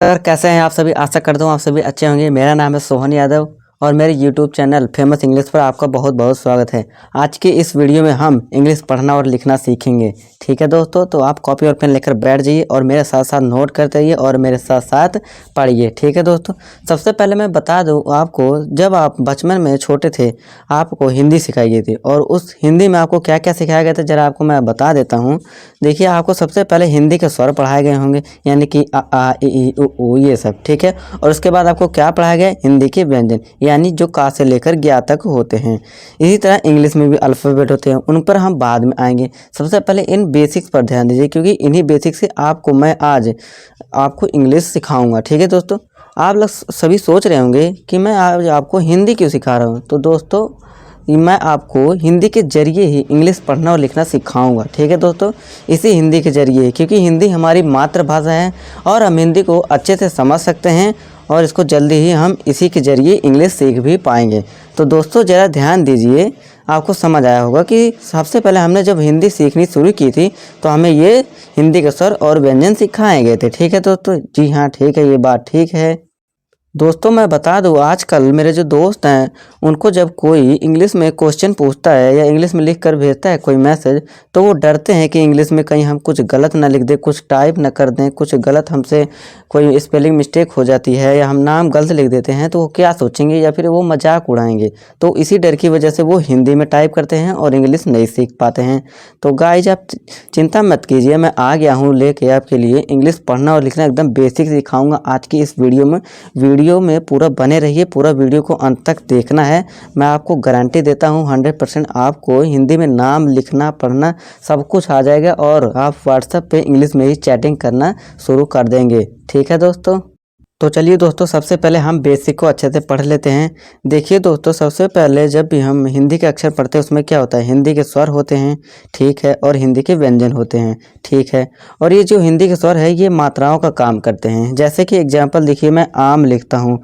Sir कैसे हैं आप सभी। आशा करता हूँ आप सभी अच्छे होंगे। मेरा नाम है सोहन यादव और मेरे YouTube चैनल फेमस इंग्लिश पर आपका बहुत बहुत स्वागत है। आज के इस वीडियो में हम इंग्लिश पढ़ना और लिखना सीखेंगे। ठीक है दोस्तों, तो आप कॉपी और पेन लेकर बैठ जाइए और मेरे साथ साथ नोट करते रहिए और मेरे साथ साथ पढ़िए। ठीक है दोस्तों, सबसे पहले मैं बता दूँ आपको, जब आप बचपन में छोटे थे आपको हिंदी सिखाई गई थी और उस हिंदी में आपको क्या क्या सिखाया गया था ज़रा आपको मैं बता देता हूँ। देखिए, आपको सबसे पहले हिंदी के स्वर पढ़ाए गए होंगे, यानी कि आ इ ई उ ऊ ये सब। ठीक है, और उसके बाद आपको क्या पढ़ाया गया? हिंदी के व्यंजन, यानी जो का से लेकर ज्ञा तक होते हैं। इसी तरह इंग्लिश में भी अल्फ़ाबेट होते हैं, उन पर हम बाद में आएंगे। सबसे पहले इन बेसिक्स पर ध्यान दीजिए, क्योंकि इन्हीं बेसिक्स से मैं आज आपको इंग्लिश सिखाऊंगा। ठीक है दोस्तों, आप लोग सभी सोच रहे होंगे कि मैं आज आपको हिंदी क्यों सिखा रहा हूँ। तो दोस्तों, मैं आपको हिंदी के ज़रिए ही इंग्लिश पढ़ना और लिखना सिखाऊंगा। ठीक है दोस्तों, इसी हिंदी के ज़रिए, क्योंकि हिंदी हमारी मातृभाषा है और हम हिंदी को अच्छे से समझ सकते हैं और इसको जल्दी ही हम इसी के ज़रिए इंग्लिश सीख भी पाएंगे। तो दोस्तों ज़रा ध्यान दीजिए, आपको समझ आया होगा कि सबसे पहले हमने जब हिंदी सीखनी शुरू की थी तो हमें ये हिंदी के स्वर और व्यंजन सिखाए गए थे। ठीक है दोस्तों, जी हाँ ठीक है, ये बात ठीक है। दोस्तों मैं बता दूं, आजकल मेरे जो दोस्त हैं उनको जब कोई इंग्लिश में क्वेश्चन पूछता है या इंग्लिश में लिख कर भेजता है कोई मैसेज, तो वो डरते हैं कि इंग्लिश में कहीं हम कुछ गलत ना लिख दें, कुछ टाइप ना कर दें, कुछ गलत हमसे कोई स्पेलिंग मिस्टेक हो जाती है या हम नाम गलत लिख देते हैं तो वो क्या सोचेंगे या फिर वो मजाक उड़ाएंगे। तो इसी डर की वजह से वो हिंदी में टाइप करते हैं और इंग्लिश नहीं सीख पाते हैं। तो गाइज आप चिंता मत कीजिए, मैं आ गया हूँ लेके आपके लिए इंग्लिश पढ़ना और लिखना एकदम बेसिक सिखाऊंगा आज की इस वीडियो में पूरा बने रहिए, पूरा वीडियो को अंत तक देखना है। मैं आपको गारंटी देता हूँ 100% आपको हिंदी में नाम लिखना पढ़ना सब कुछ आ जाएगा और आप व्हाट्सएप पे इंग्लिश में ही चैटिंग करना शुरू कर देंगे। ठीक है दोस्तों, तो चलिए दोस्तों, सबसे पहले हम बेसिक को अच्छे से पढ़ लेते हैं। देखिए दोस्तों, सबसे पहले जब भी हम हिंदी के अक्षर पढ़ते हैं उसमें क्या होता है? हिंदी के स्वर होते हैं, ठीक है, और हिंदी के व्यंजन होते हैं, ठीक है। और ये जो हिंदी के स्वर है ये मात्राओं का काम करते हैं। जैसे कि एग्जाम्पल देखिए, मैं आम लिखता हूँ,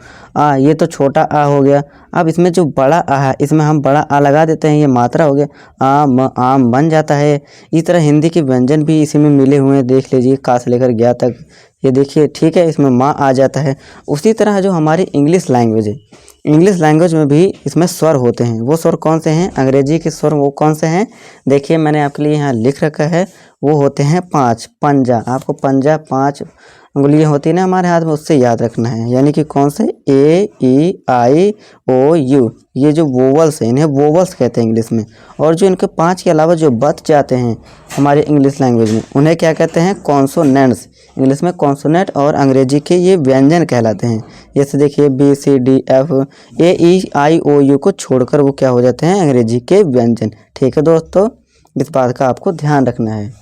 ये तो छोटा आ हो गया। अब इसमें जो बड़ा आ है इसमें हम बड़ा आ लगा देते हैं, ये मात्रा हो गया, आम बन जाता है। इस तरह हिंदी के व्यंजन भी इसी में मिले हुए हैं, देख लीजिए, का से लेकर ज्ञा तक, ये देखिए, ठीक है, इसमें माँ आ जाता है। उसी तरह जो हमारी इंग्लिश लैंग्वेज है, इंग्लिश लैंग्वेज में भी इसमें स्वर होते हैं। वो स्वर कौन से हैं? अंग्रेजी के स्वर वो कौन से हैं? देखिए, मैंने आपके लिए यहाँ लिख रखा है, वो होते हैं 5 पंजा। आपको पंजा 5 उंगलियां होती है ना हमारे हाथ में, उससे याद रखना है। यानी कि कौन से? ए ई आई ओ यू, ये जो वोवल्स हैं इन्हें वोवल्स कहते हैं इंग्लिश में। और जो इनके 5 के अलावा जो बच जाते हैं हमारे इंग्लिश लैंग्वेज में उन्हें क्या कहते हैं? कॉन्सोनेंट्स। इंग्लिश में कॉन्सोनेंट और अंग्रेजी के ये व्यंजन कहलाते हैं। जैसे देखिए, B C D F, A E I O U को छोड़कर वो क्या हो जाते हैं? अंग्रेजी के व्यंजन। ठीक है दोस्तों, इस बात का आपको ध्यान रखना है।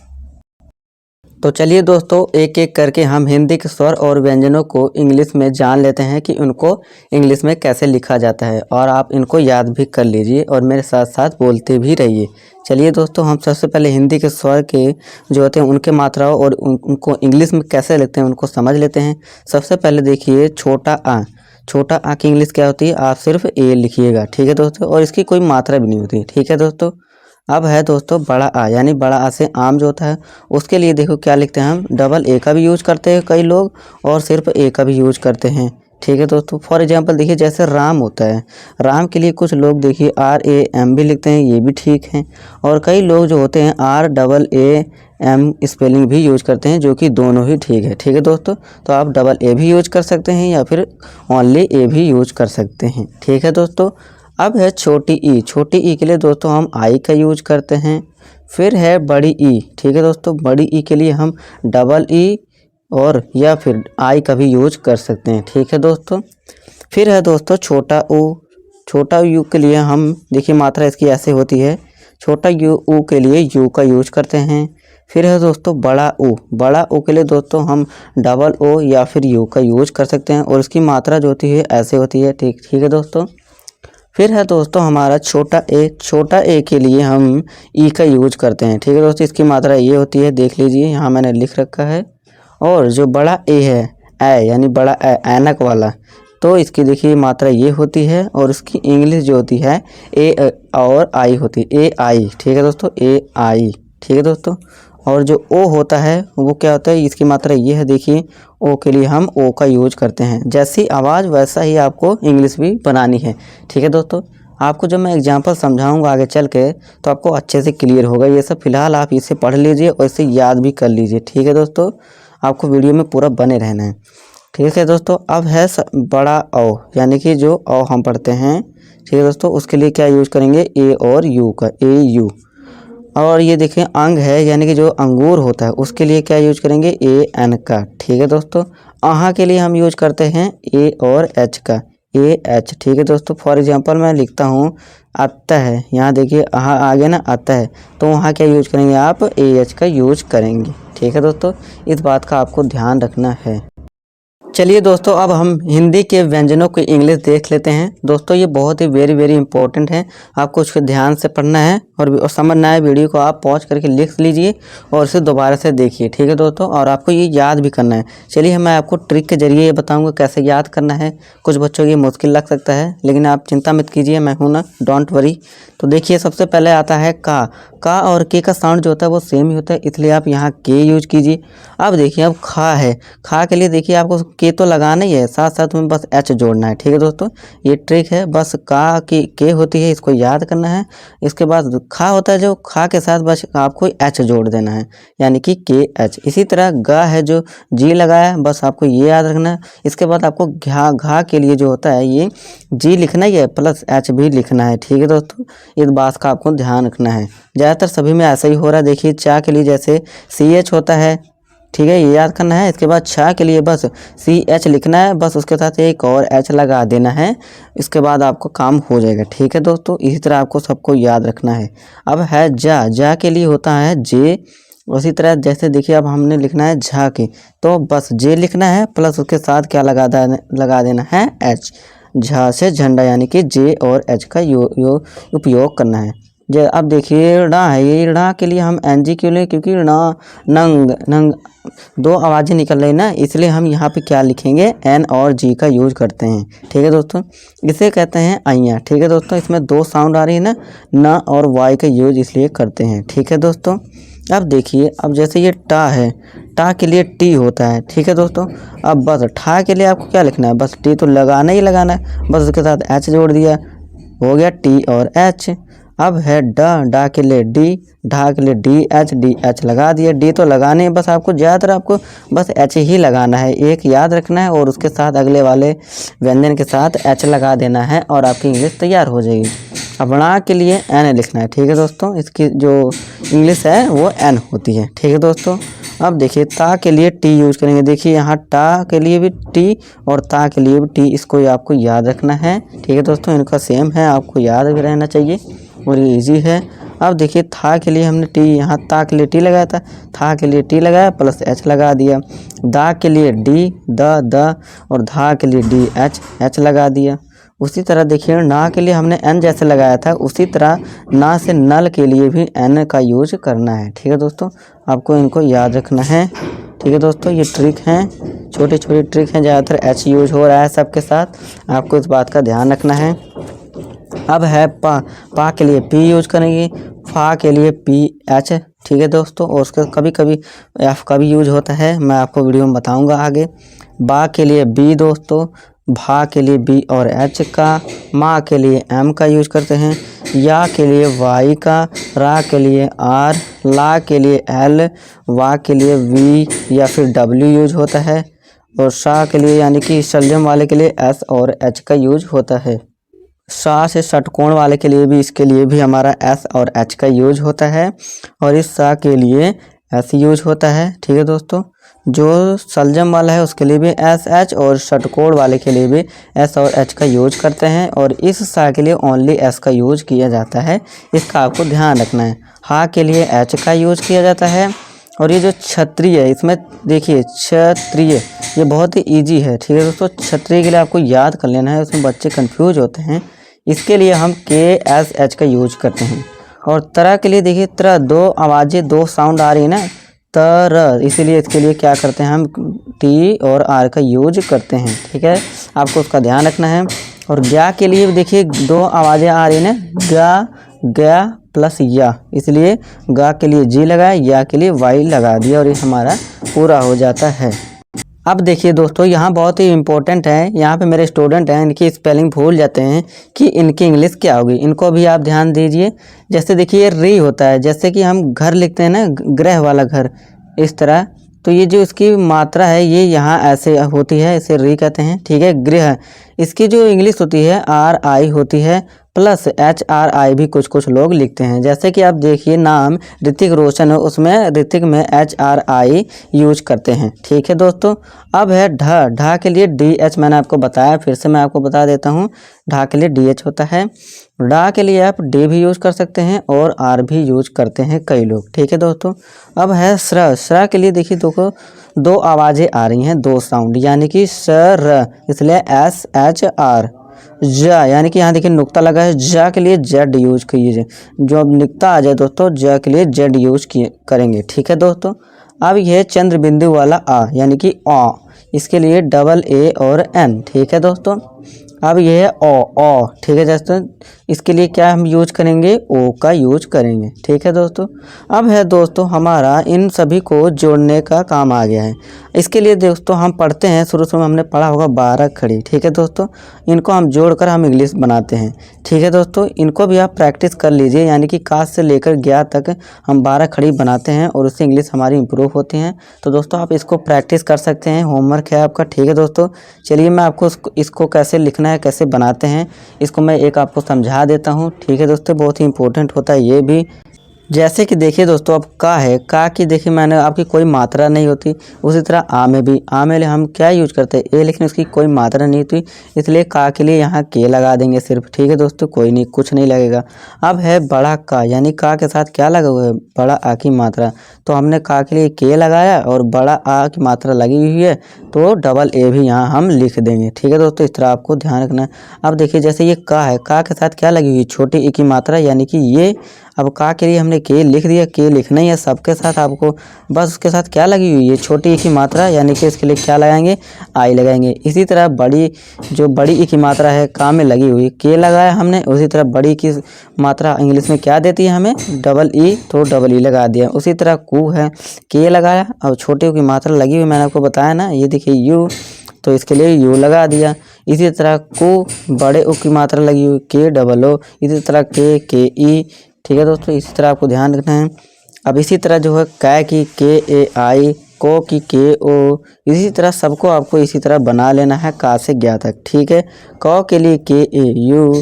तो चलिए दोस्तों, एक एक करके हम हिंदी के स्वर और व्यंजनों को इंग्लिश में जान लेते हैं कि उनको इंग्लिश में कैसे लिखा जाता है, और आप इनको याद भी कर लीजिए और मेरे साथ साथ बोलते भी रहिए। चलिए दोस्तों, हम सबसे पहले हिंदी के स्वर के जो होते हैं उनके मात्राओं और उनको इंग्लिश में कैसे लिखते हैं उनको समझ लेते हैं। सबसे पहले देखिए, छोटा आ। छोटा आ की इंग्लिश क्या होती है? आप सिर्फ ए लिखिएगा, ठीक है दोस्तों, और इसकी कोई मात्रा भी नहीं होती। ठीक है दोस्तों, अब है दोस्तों बड़ा आ, यानी बड़ा आ से आम जो होता है उसके लिए देखो क्या लिखते हैं हम? डबल ए का भी यूज करते हैं कई लोग और सिर्फ ए का भी यूज करते हैं। ठीक है दोस्तों, फॉर एग्जांपल देखिए, जैसे राम होता है, राम के लिए कुछ लोग देखिए RAM भी लिखते हैं, ये भी ठीक है। और कई लोग जो होते हैं RAAM स्पेलिंग भी यूज करते हैं, जो कि दोनों ही ठीक है। ठीक है दोस्तों, तो आप डबल ए भी यूज कर सकते हैं या फिर ओनली ए भी यूज कर सकते हैं। ठीक है दोस्तों, अब है छोटी ई। छोटी ई के लिए दोस्तों हम आई का यूज करते हैं। फिर है बड़ी ई। ठीक है दोस्तों, बड़ी ई के लिए हम डबल ई और या फिर आई का भी यूज कर सकते हैं। ठीक है दोस्तों, फिर है दोस्तों छोटा ऊ। छोटा यू के लिए हम देखिए मात्रा इसकी ऐसे होती है, छोटा ऊ के लिए यू का यूज करते हैं। फिर है दोस्तों बड़ा ऊ। बड़ा ऊ के लिए दोस्तों हम डबल ओ या फिर यू का यूज कर सकते हैं और इसकी मात्रा जो होती है ऐसे होती है। ठीक है दोस्तों, फिर है दोस्तों हमारा छोटा ए। छोटा ए के लिए हम ई का यूज करते हैं। ठीक है दोस्तों, इसकी मात्रा ये होती है, देख लीजिए, यहाँ मैंने लिख रखा है। और जो बड़ा ए है, ए यानी बड़ा ए, ऐनक वाला, तो इसकी देखिए मात्रा ये होती है और उसकी इंग्लिश जो होती है ए और आई होती है, ए आई। ठीक है दोस्तों, ए आई। ठीक है दोस्तों, और जो ओ होता है वो क्या होता है, इसकी मात्रा ये है, देखिए ओ के लिए हम ओ का यूज करते हैं। जैसी आवाज़ वैसा ही आपको इंग्लिश भी बनानी है। ठीक है दोस्तों, आपको जब मैं एग्जांपल समझाऊंगा आगे चल के तो आपको अच्छे से क्लियर होगा ये सब। फिलहाल आप इसे पढ़ लीजिए और इसे याद भी कर लीजिए। ठीक है दोस्तों, आपको वीडियो में पूरा बने रहना है। ठीक है दोस्तों, अब है बड़ा औ, यानी कि जो औ हम पढ़ते हैं। ठीक है दोस्तों, उसके लिए क्या यूज करेंगे, ए और यू का, ए यू। और ये देखें अंग है, यानी कि जो अंगूर होता है उसके लिए क्या यूज करेंगे, ए एन का। ठीक है दोस्तों, आहा के लिए हम यूज करते हैं ए और एच का, ए एच। ठीक है दोस्तों, फॉर एग्जांपल मैं लिखता हूँ आता है, यहाँ देखिए आहा आगे ना आता है, तो वहाँ क्या यूज करेंगे आप, ए एच का यूज करेंगे। ठीक है दोस्तों, इस बात का आपको ध्यान रखना है। चलिए दोस्तों, अब हम हिंदी के व्यंजनों की इंग्लिश देख लेते हैं। दोस्तों ये बहुत ही वेरी इंपॉर्टेंट है, आपको उसको ध्यान से पढ़ना है और समझना है। वीडियो को आप पॉज करके लिख लीजिए और इसे दोबारा से देखिए। ठीक है दोस्तों, और आपको ये याद भी करना है। चलिए मैं आपको ट्रिक के जरिए ये बताऊंगा कैसे याद करना है। कुछ बच्चों की मुश्किल लग सकता है, लेकिन आप चिंता मत कीजिए, मैं हूँ ना, डोंट वरी। तो देखिए सबसे पहले आता है का और के का साउंड जो होता है वो सेम ही होता है, इसलिए आप यहाँ के यूज कीजिए। अब देखिए अब खा है, खा के लिए देखिए आपको के तो लगाना ही है, साथ साथ में बस एच जोड़ना है। ठीक है दोस्तों, ये ट्रिक है, बस का की के होती है, इसको याद करना है। इसके बाद खा होता है, जो खा के साथ बस आपको एच जोड़ देना है, यानी कि के एच। इसी तरह गा है, जो जी लगाया है, बस आपको ये याद रखना है। इसके बाद आपको घा के लिए जो होता है ये जी लिखना ही है, प्लस एच भी लिखना है। ठीक है दोस्तों, इस बात का आपको ध्यान रखना है। ज़्यादातर सभी में ऐसा ही हो रहा है। देखिए चा के लिए जैसे सी एच होता है, ठीक है, ये याद करना है। इसके बाद छा के लिए बस सी एच लिखना है, बस उसके साथ एक और एच लगा देना है, इसके बाद आपको काम हो जाएगा। ठीक है दोस्तों, इसी तरह आपको सबको याद रखना है। अब है जा के लिए होता है जे, उसी तरह जैसे देखिए अब हमने लिखना है झा की, तो बस जे लिखना है, प्लस उसके साथ क्या लगा देना है, एच। झा से झंडा, यानी कि जे और एच का उपयोग करना है। अब देखिए ड़ा है, ये ड़ा के लिए हम एन जी क्यों लें, क्योंकि ड़ा नंग दो आवाज़ें निकल रही ना, इसलिए हम यहाँ पे क्या लिखेंगे, एन और जी का यूज करते हैं। ठीक है दोस्तों, इसे कहते हैं आइयाँ। ठीक है दोस्तों, इसमें दो साउंड आ रही है ना, न और वाई का यूज इसलिए करते हैं। ठीक है दोस्तों, अब देखिए अब जैसे ये टा है, टा के लिए टी होता है। ठीक है दोस्तों, अब बस ठा के लिए आपको क्या लिखना है, बस टी तो लगाना ही लगाना है, बस उसके साथ एच जोड़ दिया, हो गया टी और एच। अब है डा के लिए डी, ढा के लिए डी एच लगा दिया। डी तो लगाने बस आपको, ज़्यादातर आपको बस एच ही लगाना है, एक याद रखना है और उसके साथ अगले वाले व्यंजन के साथ एच लगा देना है और आपकी इंग्लिश तैयार हो जाएगी। अब णा के लिए एन लिखना है। ठीक है दोस्तों, इसकी जो इंग्लिश है वो एन होती है। ठीक है दोस्तों, अब देखिए ता के लिए टी यूज करेंगे। देखिए यहाँ टा के लिए भी टी और ता के लिए भी टी, इसको आपको याद रखना है। ठीक है दोस्तों, इनका सेम है, आपको याद भी रहना चाहिए और ये ईजी है। अब देखिए था के लिए हमने टी, यहाँ ता के लिए टी लगाया था के लिए टी लगाया प्लस एच लगा दिया। दा के लिए डी, द और धा के लिए डी एच लगा दिया। उसी तरह देखिए ना के लिए हमने एन जैसे लगाया था, उसी तरह ना से नल के लिए भी एन का यूज करना है। ठीक है दोस्तों, आपको इनको याद रखना है। ठीक है दोस्तों, ये ट्रिक हैं, छोटे छोटे ट्रिक हैं, ज़्यादातर एच यूज हो रहा है सबके साथ, आपको इस बात का ध्यान रखना है। अब है पा के लिए पी यूज करेंगे, फा के लिए पी एच। ठीक है दोस्तों, और उसका कभी कभी एफ का भी यूज होता है, मैं आपको वीडियो में बताऊंगा आगे। बा के लिए बी दोस्तों, भा के लिए बी और एच का, माँ के लिए एम का यूज करते हैं, या के लिए वाई का, रा के लिए आर, ला के लिए एल, वा के लिए वी या फिर डब्ल्यू यूज होता है, और सा के लिए यानी कि शलजम वाले के लिए एस और एच का यूज होता है। सा से षटकोण वाले के लिए भी, इसके लिए भी हमारा एस और एच का यूज होता है, और इस सा के लिए एस यूज होता है। ठीक है दोस्तों, जो सलजम वाला है उसके लिए भी एस एच, और षटकोण वाले के लिए भी एस और एच का यूज करते हैं, और इस सा के लिए ओनली एस का यूज किया जाता है, इसका आपको ध्यान रखना है। हा के लिए एच का यूज किया जाता है, और ये जो छतरी है इसमें देखिए क्षत्रिय, ये बहुत ही इजी है। ठीक है दोस्तों, क्षत्रिय के लिए आपको याद कर लेना है, उसमें बच्चे कंफ्यूज होते हैं, इसके लिए हम के एस एच का यूज करते हैं। और तरह के लिए देखिए तरह, दो आवाज़ें दो साउंड आ रही है ना, तरह, इसीलिए इसके लिए क्या करते हैं हम टी और आर का यूज करते हैं। ठीक है, आपको उसका ध्यान रखना है। और ग्या के लिए देखिए दो आवाज़ें आ रही है ना, गा गया प्लस या, इसलिए गा के लिए जी लगाया, या के लिए वाई लगा दिया और ये हमारा पूरा हो जाता है। अब देखिए दोस्तों, यहाँ बहुत ही इम्पोर्टेंट है, यहाँ पे मेरे स्टूडेंट हैं, इनकी स्पेलिंग भूल जाते हैं कि इनकी इंग्लिश क्या होगी, इनको भी आप ध्यान दीजिए। जैसे देखिए री होता है, जैसे कि हम घर लिखते हैं ना, ग्रह वाला घर, इस तरह, तो ये जो इसकी मात्रा है ये यहाँ ऐसे होती है, इसे री कहते हैं, ठीक है। गृह, इसकी जो इंग्लिश होती है आर आई होती है, प्लस एच आर आई भी कुछ कुछ लोग लिखते हैं। जैसे कि आप देखिए नाम ऋतिक रोशन है, उसमें ऋतिक में एच आर आई यूज करते हैं, ठीक है दोस्तों। अब है ढ, ढ के लिए डी एच, मैंने आपको बताया, फिर से मैं आपको बता देता हूँ, ढ के लिए डी एच होता है। डा के लिए आप डी भी यूज कर सकते हैं और आर भी यूज करते हैं कई लोग, ठीक है दोस्तों। अब है स्र, स्र के लिए देखिए दो आवाज़ें आ रही हैं, दो साउंड, यानी कि सर, इसलिए एस एच आर। ज, यानी कि यहाँ देखिए नुक्ता लगा है, ज के लिए जेड यूज कीजिए, जो अब नुक्ता आ जाए दोस्तों, ज के लिए जेड यूज करेंगे, ठीक है दोस्तों। अब यह चंद्र बिंदु वाला आ, यानी कि आ, इसके लिए डबल ए और एन, ठीक है दोस्तों। अब यह है ओ, ठीक है दोस्तों, इसके लिए क्या हम यूज करेंगे, ओ का यूज करेंगे, ठीक है दोस्तों। अब है दोस्तों हमारा इन सभी को जोड़ने का काम आ गया है। इसके लिए दोस्तों हम पढ़ते हैं, शुरू में हमने पढ़ा होगा 12 खड़ी, ठीक है दोस्तों, इनको हम जोड़कर हम इंग्लिश बनाते हैं, ठीक है दोस्तों। इनको भी आप प्रैक्टिस कर लीजिए, यानी कि काश से लेकर ज्ञा तक हम 12 खड़ी बनाते हैं और उससे इंग्लिश हमारी इंप्रूव होती हैं। तो दोस्तों आप इसको प्रैक्टिस कर सकते हैं, होमवर्क है आपका, ठीक है दोस्तों। चलिए मैं आपको इसको कैसे लिखना है, कैसे बनाते हैं, इसको मैं एक आपको समझा देता हूँ, ठीक है दोस्तों। बहुत ही इंपॉर्टेंट होता है ये भी। जैसे कि देखिए दोस्तों, अब का है, का की देखिए मैंने आपकी कोई मात्रा नहीं होती, उसी तरह आ में भी, आ में हम क्या यूज करते हैं ए, लेकिन उसकी कोई मात्रा नहीं होती, इसलिए का के लिए यहाँ के लगा देंगे सिर्फ, ठीक है दोस्तों, कोई नहीं, कुछ नहीं लगेगा। अब है बड़ा का, यानी का के साथ क्या लगा हुआ है, बड़ा आ की मात्रा, तो हमने का के लिए के लगाया और बड़ा आ की मात्रा लगी हुई है, तो डबल ए भी यहाँ हम लिख देंगे, ठीक है दोस्तों। इस तरह आपको ध्यान रखना है। अब देखिए जैसे ये का है, का के साथ क्या लगी हुई है, छोटी ए की मात्रा, यानी कि ये, अब का के लिए हमने के लिख दिया, के लिखना ही है सबके साथ आपको, बस उसके साथ क्या लगी हुई है, छोटी ई की मात्रा, यानी कि इसके लिए क्या लगाएंगे, आई लगाएंगे। इसी तरह बड़ी, जो बड़ी ई की मात्रा है का में लगी हुई, के लगाया हमने, उसी तरह बड़ी की मात्रा इंग्लिश में क्या देती है हमें, डबल ई, तो डबल ई लगा दिया। उसी तरह कू है, के लगाया, अब छोटी की मात्रा लगी हुई, मैंने आपको बताया ना, ये देखिए यू, तो इसके लिए यू लगा दिया। इसी तरह को बड़े ओ की मात्रा लगी हुई, के डबल ओ, इसी तरह के ई, ठीक है दोस्तों। इसी तरह आपको ध्यान रखना है। अब इसी तरह जो है कै की के ए आई, को की के ओ, इसी तरह सबको आपको इसी तरह बना लेना है का से ज्ञा तक, ठीक है। क के लिए के ए यू,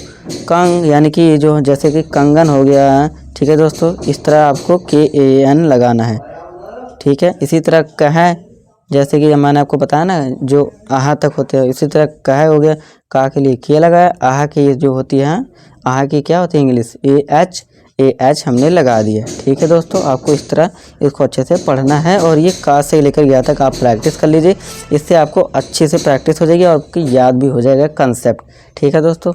कंग यानी कि जो जैसे कि कंगन हो गया, ठीक है दोस्तों, इस तरह आपको के ए एन लगाना है, ठीक है। इसी तरह कह, जैसे कि मैंने आपको बताया ना जो आहा तक होते हैं, इसी तरह कह हो गया, का के लिए के लगाया, आहा की जो होती है, आहा की क्या होती है इंग्लिश, ए एच हमने लगा दिया, ठीक है दोस्तों। आपको इस तरह इसको अच्छे से पढ़ना है और ये का से लेकर गया तक आप प्रैक्टिस कर लीजिए, इससे आपको अच्छे से प्रैक्टिस हो जाएगी और आपकी याद भी हो जाएगा कंसेप्ट, ठीक है दोस्तों।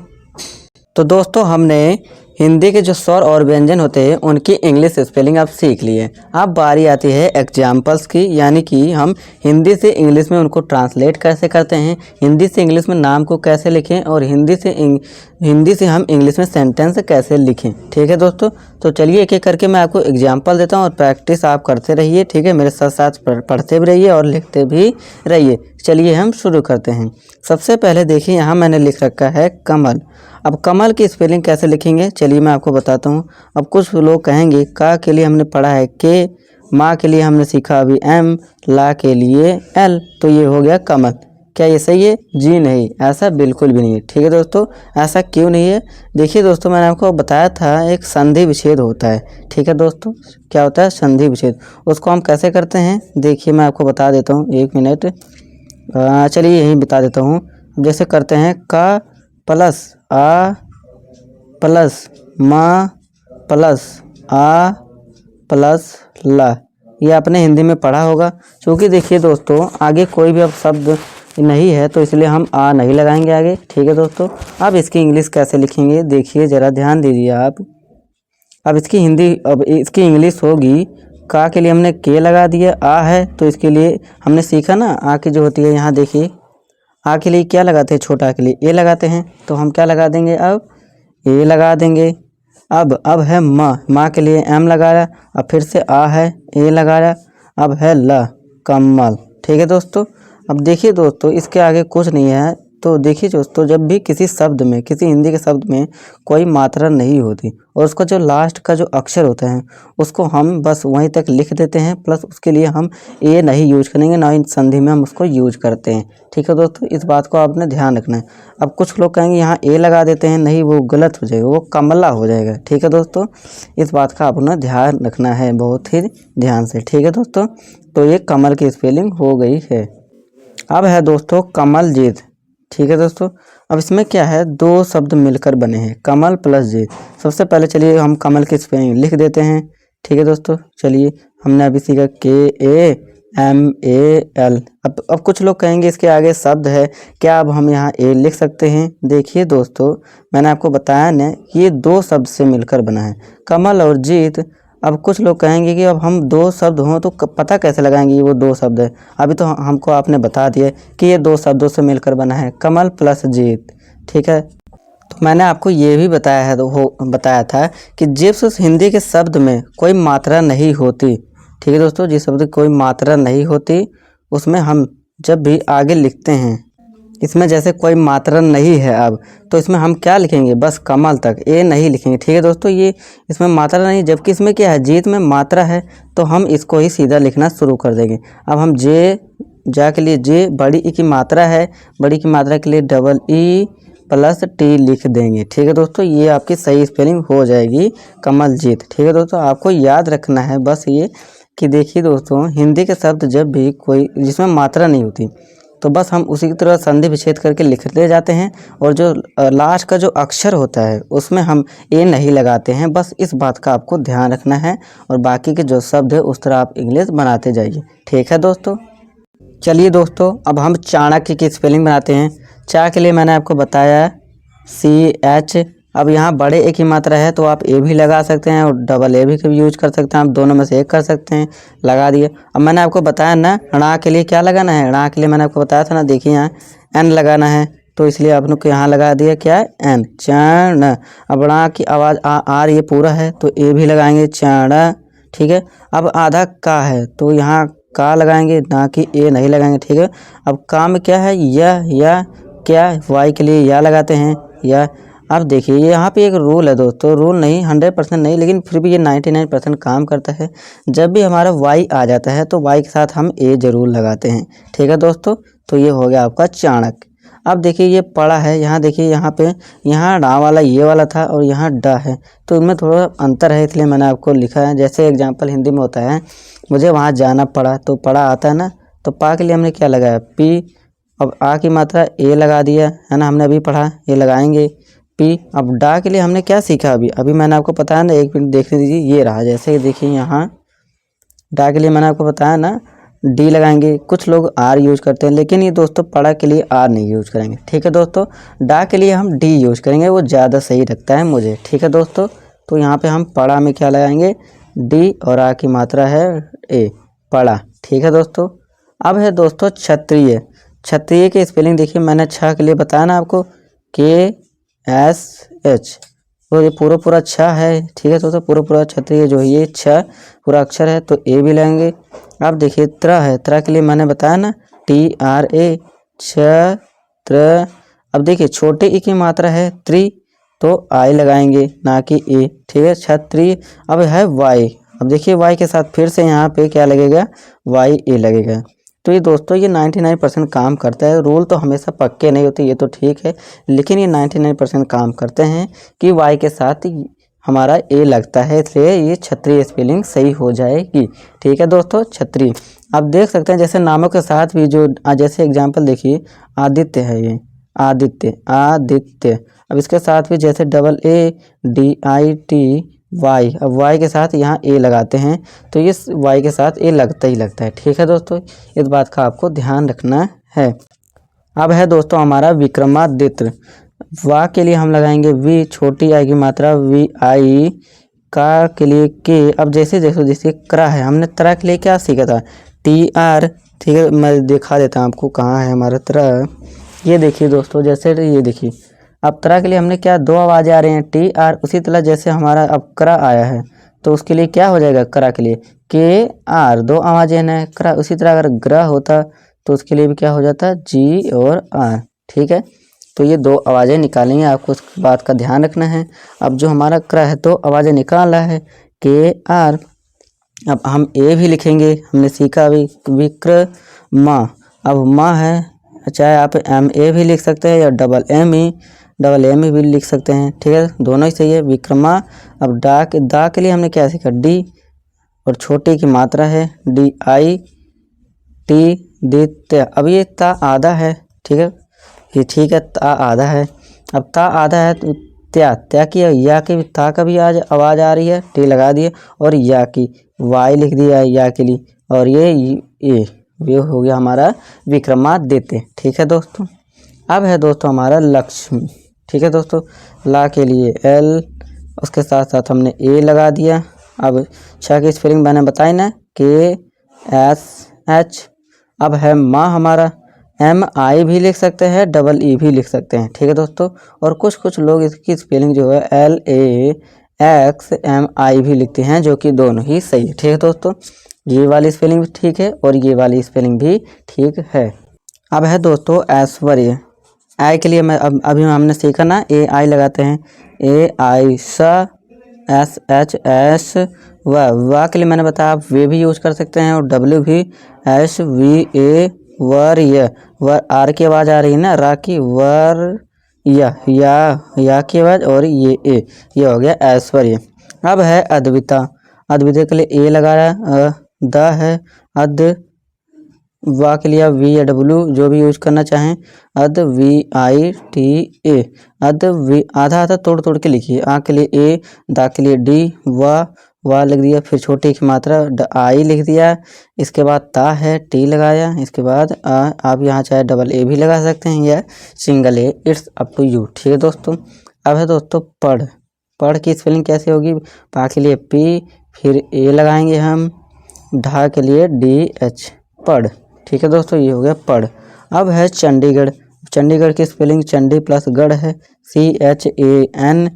तो दोस्तों हमने हिंदी के जो स्वर और व्यंजन होते हैं उनकी इंग्लिश स्पेलिंग आप सीख लिए। अब बारी आती है एग्जाम्पल्स की, यानी कि हम हिंदी से इंग्लिश में उनको ट्रांसलेट कैसे करते हैं, हिंदी से इंग्लिश में नाम को कैसे लिखें और हिंदी से हम इंग्लिश में सेंटेंस कैसे लिखें, ठीक है दोस्तों। तो चलिए एक एक करके मैं आपको एग्जाम्पल देता हूँ और प्रैक्टिस आप करते रहिए, ठीक है, मेरे साथ साथ पढ़ते भी रहिए और लिखते भी रहिए। चलिए हम शुरू करते हैं। सबसे पहले देखिए यहाँ मैंने लिख रखा है कमल। अब कमल की स्पेलिंग कैसे लिखेंगे, चलिए मैं आपको बताता हूँ। अब कुछ लोग कहेंगे का के लिए हमने पढ़ा है के, माँ के लिए हमने सीखा अभी एम, ला के लिए एल, तो ये हो गया कमल। क्या ये सही है? जी नहीं, ऐसा बिल्कुल भी नहीं है, ठीक है दोस्तों। ऐसा क्यों नहीं है? देखिए दोस्तों मैंने आपको बताया था एक संधि विच्छेद होता है, ठीक है दोस्तों। क्या होता है? संधि विच्छेद। उसको हम कैसे करते हैं देखिए मैं आपको बता देता हूँ, एक मिनट, चलिए यही बता देता हूँ। जैसे करते हैं का प्लस आ प्लस माँ प्लस आ प्लस ला, ये आपने हिंदी में पढ़ा होगा। क्योंकि देखिए दोस्तों आगे कोई भी अब शब्द नहीं है तो इसलिए हम आ नहीं लगाएंगे आगे, ठीक है दोस्तों। अब इसकी इंग्लिश कैसे लिखेंगे देखिए ज़रा ध्यान दीजिए आप। अब इसकी इंग्लिश होगी, का के लिए हमने के लगा दिया, आ है तो इसके लिए हमने सीखा ना आ की जो होती है, यहाँ देखिए आ के लिए क्या लगाते हैं, छोटा के लिए ए लगाते हैं, तो हम क्या लगा देंगे, अब ए लगा देंगे। अब है माँ के लिए एम लगाया, अब फिर से आ है ए लगाया, अब है ल कमल। ठीक है दोस्तों। अब देखिए दोस्तों इसके आगे कुछ नहीं है। तो देखिए दोस्तों जब भी किसी शब्द में, किसी हिंदी के शब्द में कोई मात्रा नहीं होती और उसका जो लास्ट का जो अक्षर होता है उसको हम बस वहीं तक लिख देते हैं, प्लस उसके लिए हम ए नहीं यूज करेंगे, ना इन संधि में हम उसको यूज करते हैं। ठीक है दोस्तों, इस बात को आपने ध्यान रखना है। अब कुछ लोग कहेंगे यहाँ ए लगा देते हैं, नहीं वो गलत हो जाएगा, वो कमला हो जाएगा। ठीक है दोस्तों, इस बात का आपने ध्यान रखना है बहुत ही ध्यान से। ठीक है दोस्तों, तो ये कमल की स्पेलिंग हो गई है। अब है दोस्तों कमलजीत। ठीक है दोस्तों, अब इसमें क्या है, दो शब्द मिलकर बने हैं, कमल प्लस जीत। सबसे पहले चलिए हम कमल की स्पेलिंग लिख देते हैं। ठीक है दोस्तों, चलिए हमने अभी सीखा KAMAL। अब कुछ लोग कहेंगे इसके आगे शब्द है, क्या अब हम यहाँ ए लिख सकते हैं? देखिए दोस्तों मैंने आपको बताया ना ये दो शब्द से मिलकर बना है, कमल और जीत। अब कुछ लोग कहेंगे कि अब हम दो शब्द हों तो पता कैसे लगाएंगे ये वो दो शब्द है? अभी तो हमको आपने बता दिया कि ये दो शब्दों से मिलकर बना है, कमल प्लस जीत। ठीक है, तो मैंने आपको ये भी बताया था कि जिस हिंदी के शब्द में कोई मात्रा नहीं होती, ठीक है दोस्तों, जिस शब्द की कोई मात्रा नहीं होती उसमें हम जब भी आगे लिखते हैं, इसमें जैसे कोई मात्रा नहीं है अब, तो इसमें हम क्या लिखेंगे, बस कमल तक, ए नहीं लिखेंगे। ठीक है दोस्तों, ये इसमें मात्रा नहीं, जबकि इसमें क्या है, जीत में मात्रा है, तो हम इसको ही सीधा लिखना शुरू कर देंगे। अब हम जा के लिए जे बड़ी ई की मात्रा है, बड़ी की मात्रा के लिए डबल ई प्लस टी लिख देंगे। ठीक है दोस्तों, ये आपकी सही स्पेलिंग हो जाएगी कमलजीत। ठीक है दोस्तों, आपको याद रखना है बस ये कि देखिए दोस्तों हिंदी के शब्द जब भी कोई जिसमें मात्रा नहीं होती तो बस हम उसी की तरह संधि विच्छेद करके लिखते जाते हैं, और जो लास्ट का जो अक्षर होता है उसमें हम ए नहीं लगाते हैं। बस इस बात का आपको ध्यान रखना है, और बाकी के जो शब्द है उस तरह आप इंग्लिश बनाते जाइए। ठीक है दोस्तों, चलिए दोस्तों अब हम चाणक्य की स्पेलिंग बनाते हैं। चा के लिए मैंने आपको बताया CH। अब यहाँ बड़े ए की मात्रा है तो आप ए भी लगा सकते हैं और डबल ए भी यूज कर सकते हैं, आप दोनों में से एक कर सकते हैं, लगा दिए। अब मैंने आपको बताया ना णा के लिए क्या लगाना है, णा के लिए मैंने आपको बताया था ना, देखिए यहाँ एन लगाना है, तो इसलिए आपने को यहाँ लगा दिया क्या है, एन, चण। अब णा की आवाज़ आर ये पूरा है तो ए भी लगाएंगे, चण। ठीक है, अब आधा का है तो यहाँ का लगाएंगे, ना कि ए नहीं लगाएंगे। ठीक है, अब का में क्या है, या क्या, वाई के लिए या लगाते हैं, या। अब देखिए यहाँ पे एक रूल है दोस्तों, रूल नहीं 100% नहीं, लेकिन फिर भी ये 99% काम करता है। जब भी हमारा वाई आ जाता है तो वाई के साथ हम ए जरूर लगाते हैं। ठीक है दोस्तों, तो ये हो गया आपका चाणक्य। अब देखिए ये पड़ा है, यहाँ देखिए यहाँ पे यहाँ डा वाला ये वाला था और यहाँ डा है, तो इनमें थोड़ा अंतर है, इसलिए मैंने आपको लिखा है। जैसे एग्जाम्पल हिंदी में होता है, मुझे वहाँ जाना पड़ा, तो पड़ा आता है ना, तो पा के लिए हमने क्या लगाया, पी। अब आ की मात्रा ए लगा दिया है ना, हमने अभी पढ़ा, ये लगाएंगे पी। अब डा के लिए हमने क्या सीखा, अभी मैंने आपको बताया ना, एक मिनट देखने दीजिए, ये रहा। जैसे देखिए यहाँ डा के लिए मैंने आपको बताया ना, डी लगाएंगे। कुछ लोग आर यूज करते हैं, लेकिन ये दोस्तों पढ़ा के लिए आर नहीं यूज करेंगे। ठीक है दोस्तों, डा के लिए हम डी यूज करेंगे, वो ज़्यादा सही लगता है मुझे। ठीक है दोस्तों, तो यहाँ पे हम पढ़ा में क्या लगाएंगे, डी, और आ की मात्रा है ए, पढ़ा। ठीक है दोस्तों, अब है दोस्तों क्षत्रिय। क्षत्रिय की स्पेलिंग देखिए, मैंने छ के लिए बताया ना आपको, KSH, तो ये पूरा छ है। ठीक है दोस्तों, पूरा क्षत्रिय जो है ये छ पूरा अक्षर है, तो ए भी लेंगे। अब देखिए त्र है, त्र के लिए मैंने बताया ना, TRA, छ। अब देखिए छोटे ई की मात्रा है त्रि, तो आई लगाएंगे, ना कि ए। ठीक है, क्षत्रिय। अब है वाई, अब देखिए वाई के साथ फिर से यहाँ पे क्या लगेगा, वाई ए लगेगा। तो ये दोस्तों ये 99% काम करता है। रूल तो हमेशा पक्के नहीं होते, ये तो ठीक है, लेकिन ये 99% काम करते हैं कि वाई के साथ हमारा ए लगता है, इसलिए ये क्षत्रिय स्पेलिंग सही हो जाएगी। ठीक है दोस्तों, क्षत्रिय। आप देख सकते हैं जैसे नामों के साथ भी जो जैसे एग्जाम्पल देखिए, आदित्य है, ये आदित्य। अब इसके साथ भी जैसे डबल ADITY, वाई, अब वाई के साथ यहाँ ए लगाते हैं, तो ये वाई के साथ ए लगता ही लगता है। ठीक है दोस्तों, इस बात का आपको ध्यान रखना है। अब है दोस्तों हमारा विक्रमादित्य। वा के लिए हम लगाएंगे वी, छोटी आई की मात्रा VI, का के लिए के। अब जैसे क्रा है, हमने त्रा के लिए क्या सीखा था, TR। ठीक है, मैं दिखा देता हूँ आपको कहाँ है हमारा त्रा। ये देखिए दोस्तों, जैसे ये देखिए, अब त्रा के लिए हमने क्या, दो आवाज़ें आ रही हैं टी आर, उसी तरह जैसे हमारा अब क्रा आया है तो उसके लिए क्या हो जाएगा, क्रा के लिए के आर, दो आवाज़ें हैं क्रा। उसी तरह अगर ग्रह होता तो उसके लिए भी क्या हो जाता, जी और आर। ठीक है, तो ये दो आवाज़ें निकालेंगे, आपको उस बात का ध्यान रखना है। अब जो हमारा क्र है तो आवाज़ें निकाल रहा है के आर। अब हम ए भी लिखेंगे, हमने सीखा अभी विक्रमा। अब माँ है, चाहे आप एम ए भी लिख सकते हैं या डबल एम ई भी लिख सकते हैं। ठीक है, दोनों ही सही है, विक्रमा। अब दा के लिए हमने क्या सीखा, डी, और छोटी की मात्रा है डी आई टी, दित्य। अब ये ता आधा है, ठीक है, ये ठीक है, ता आधा है। अब ता आधा है तो त्या की, या की, ता का भी आज आवाज़ आ रही है, टी लगा दिए, और या की वाई लिख दिया या के लिए, और ये हो गया हमारा विक्रमादित्य। ठीक है दोस्तों, अब है दोस्तों हमारा लक्ष्मी। ठीक है दोस्तों, ला के लिए एल, उसके साथ साथ हमने ए लगा दिया। अब छः की स्पेलिंग मैंने बताई ना, के एस एच। अब है माँ हमारा, एम आई भी लिख सकते हैं, डबल ई भी लिख सकते हैं। ठीक है दोस्तों, और कुछ लोग इसकी स्पेलिंग जो है एल ए एक्स एम आई भी लिखते हैं, जो कि दोनों ही सही है। ठीक है दोस्तों, ये वाली स्पेलिंग भी ठीक है और ये वाली स्पेलिंग भी ठीक है। अब है दोस्तों ऐश्वर्य। आई के लिए मैं अभी हमने सीखा ना, ए आई लगाते हैं, ए आई सा, एस एच एस वा के लिए मैंने बताया आप वे भी यूज कर सकते हैं, और डब्ल्यू भी, एस वी ए वर्य, वर आर की आवाज़ आ रही है ना, रा की, वर या की आवाज़, और ये हो गया ऐश्वर्य। अब है अद्विता। अद्विता के लिए ए लगाया, द है, अद, वा के लिए आप वी या डब्ल्यू जो भी यूज करना चाहें, अद वी आई टी ए, अद वी, आधा तोड़ के लिखिए, आ के लिए ए, दा के लिए डी, वा लिख दिया, फिर छोटी की मात्रा आई लिख दिया, इसके बाद ता है, टी लगाया, इसके बाद आप यहाँ चाहे डबल ए भी लगा सकते हैं या single A, it's up to you. ठीक है दोस्तों, अब है दोस्तों पढ़ की स्पेलिंग कैसे होगी, पा के लिए पी, फिर ए लगाएंगे हम, ढा के लिए डी एच, पढ़। ठीक है दोस्तों, ये हो गया पढ़। अब है चंडीगढ़। चंडीगढ़ की स्पेलिंग चंडी प्लस गढ़ है, CHANDIGARH।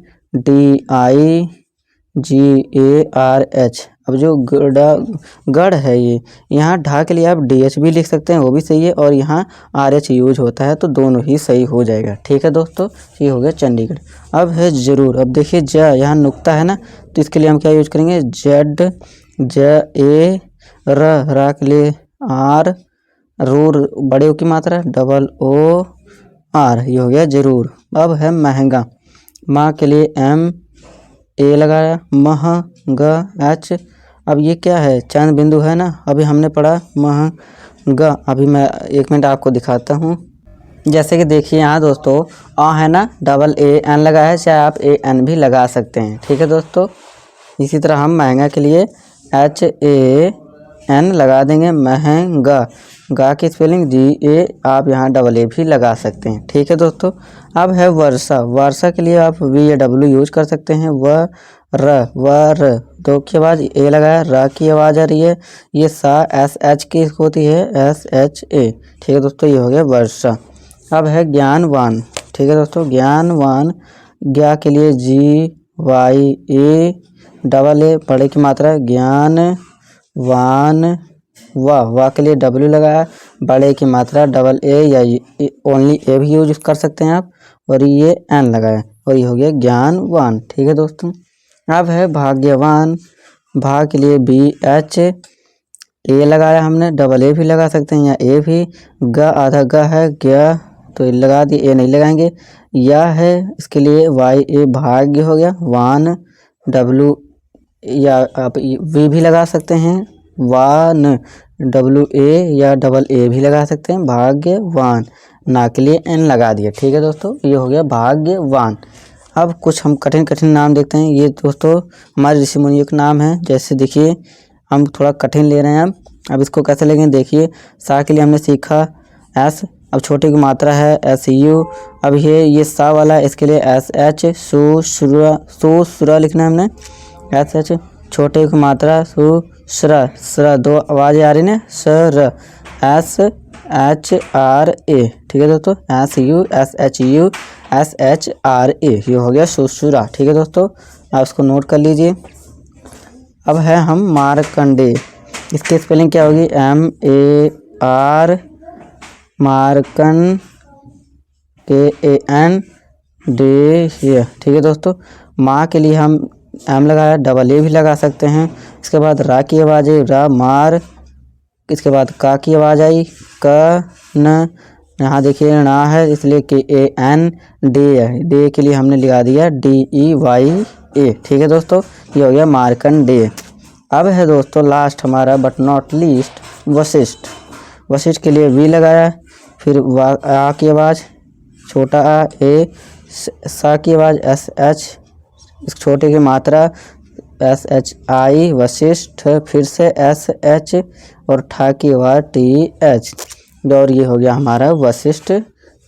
अब जो गढ़ है ये, यहाँ ढा के लिए आप DH भी लिख सकते हैं, वो भी सही है, और यहाँ RH यूज होता है, तो दोनों ही सही हो जाएगा। ठीक है दोस्तों, ये हो गया चंडीगढ़। अब है जरूर। अब देखिए यहाँ नुक्ता है ना, तो इसके लिए हम क्या यूज करेंगे, ZA रा के लिए R, रूर बड़े ओ की मात्रा OOR, ये हो गया जरूर। अब है महंगा। माँ के लिए M, ए लगाया, H। अब ये क्या है, चंद बिंदु है ना, अभी हमने पढ़ा महंगा। अभी मैं 1 मिनट आपको दिखाता हूँ। जैसे कि देखिए यहाँ दोस्तों, आ है ना, AAN लगा है, चाहे आप AN भी लगा सकते हैं। ठीक है दोस्तों, इसी तरह हम महंगा के लिए HAN लगा देंगे, महंगा। गा की स्पेलिंग GA, आप यहाँ AA भी लगा सकते हैं। ठीक है दोस्तों, अब है वर्षा के लिए आप V या W यूज कर सकते हैं, वर, दो की आवाज़ ए लगाया, रा की आवाज़ आ रही है, ये सा SH की होती है, SHA। ठीक है दोस्तों, ये हो गया वर्षा। अब है ज्ञानवान। ठीक है दोस्तों, ज्ञानवान, ज्ञा के लिए GYA, AA, बड़े की मात्रा, ज्ञानवान। वाह के लिए W लगाया, बड़े की मात्रा AA या ओनली ए भी यूज कर सकते हैं आप, और ये N लगाया, और ये हो गया ज्ञानवान। ठीक है दोस्तों, अब है भाग्यवान। भाग के लिए BH, ए लगाया हमने, AA भी लगा सकते हैं या ए भी, आधा ग है, गया तो ए लगा दिए, ए नहीं लगाएंगे। या है, इसके लिए YA, भाग्य हो गया, वान, W या आप V भी लगा सकते हैं, वान, WA या AA भी लगा सकते हैं, भाग्यवान। ना के लिए N लगा दिया। ठीक है दोस्तों, ये हो गया भाग्यवान। अब कुछ हम कठिन नाम देखते हैं। ये दोस्तों हमारे ऋषि मुनियों के नाम है। जैसे देखिए, हम थोड़ा कठिन ले रहे हैं। अब इसको कैसे लेंगे, देखिए, सा के लिए हमने सीखा S, अब छोटे की मात्रा है SU। अब ये सा वाला, इसके लिए SH, सुरा लिखना है हमने, SH, छोटे की मात्रा सुश्रा, दो आवाज़ें आ रही ना, SHRA। ठीक है दोस्तों, SUSHU, SHRA, ये हो गया सुसुरा। ठीक है दोस्तों, आप इसको नोट कर लीजिए। अब है हम मार्कंडेय, इसकी स्पेलिंग क्या होगी? MAR Markan KAN day. ठीक है दोस्तों, माँ के लिए हम M लगाया, डबल A भी लगा सकते हैं। इसके बाद रा की आवाज़ आई, रा मार। इसके बाद का की आवाज़ आई, क न। यहाँ देखिए ना है इसलिए KAN डे है, डे के लिए हमने लगा दिया DEYA। ठीक है दोस्तों, ये हो गया मार्कंडेय। अब है दोस्तों लास्ट हमारा but not least Vashishtha. Vashishtha के लिए V लगाया, फिर आ की आवाज़ छोटा आ, ए, सा की आवाज़ SH, इस छोटे की मात्रा SHI वशिष्ठ, फिर से SH और ठा की आवाज़ TH, और ये हो गया हमारा वशिष्ठ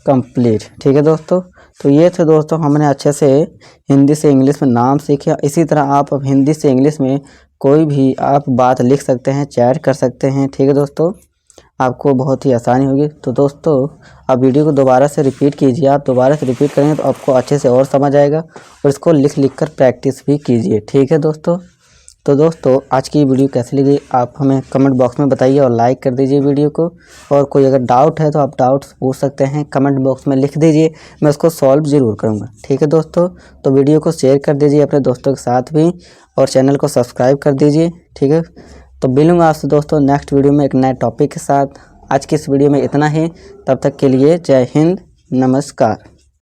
कंप्लीट। ठीक है दोस्तों, तो ये थे दोस्तों हमने अच्छे से हिंदी से इंग्लिश में नाम सीखे। इसी तरह आप अब हिंदी से इंग्लिश में कोई भी आप बात लिख सकते हैं, चैट कर सकते हैं। ठीक है दोस्तों, आपको बहुत ही आसानी होगी। तो दोस्तों आप वीडियो को दोबारा से रिपीट कीजिए, आप दोबारा से रिपीट करेंगे तो आपको अच्छे से और समझ आएगा, और इसको लिख कर प्रैक्टिस भी कीजिए। ठीक है दोस्तों, तो दोस्तों आज की वीडियो कैसी लगी आप हमें कमेंट बॉक्स में बताइए और लाइक कर दीजिए वीडियो को। और कोई अगर डाउट है तो आप डाउट्स पूछ सकते हैं, कमेंट बॉक्स में लिख दीजिए, मैं उसको सॉल्व ज़रूर करूँगा। ठीक है दोस्तों, तो वीडियो को शेयर कर दीजिए अपने दोस्तों के साथ भी, और चैनल को सब्सक्राइब कर दीजिए। ठीक है, तो मिलूँगा आपसे दोस्तों नेक्स्ट वीडियो में एक नए टॉपिक के साथ। आज की इस वीडियो में इतना ही, तब तक के लिए जय हिंद, नमस्कार।